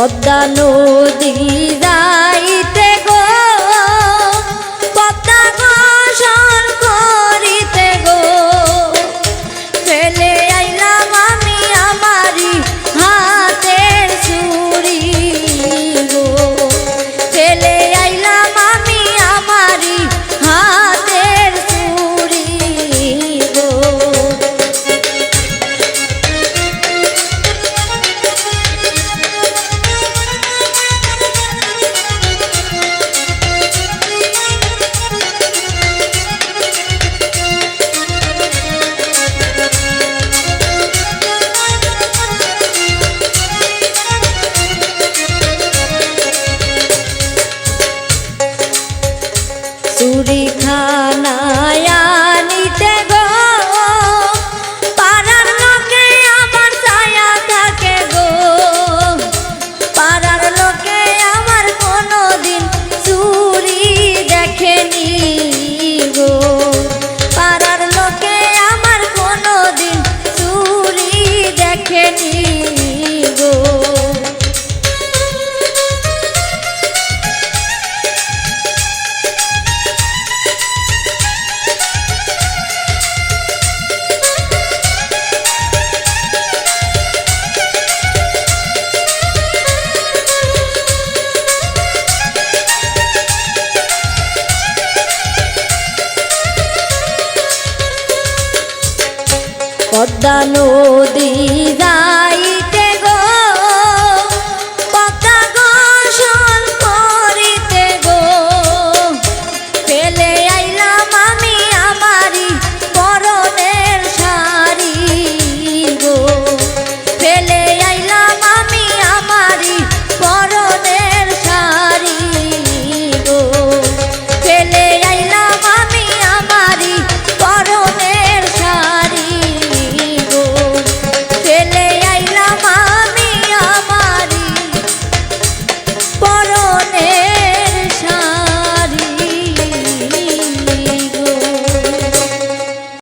পদ্মা নদী যাইতে গো পদ্মা গোসল করিতে গো ফেলে আইলাম আমি আমারি হাতের চুড়ি গো ফেলে আইলাম আমি আমারি হাতের চুড়ি গো চুরি খানায় আনিতে গো পাড়ার লোকে আমার ছায়া থাকে গো পাড়ার লোকে আমার কোনোদিন চুরি দেখেনি গো পাড়ার লোকে আমার কোনোদিন চুরি দেখেনি গো পদ্মা নদী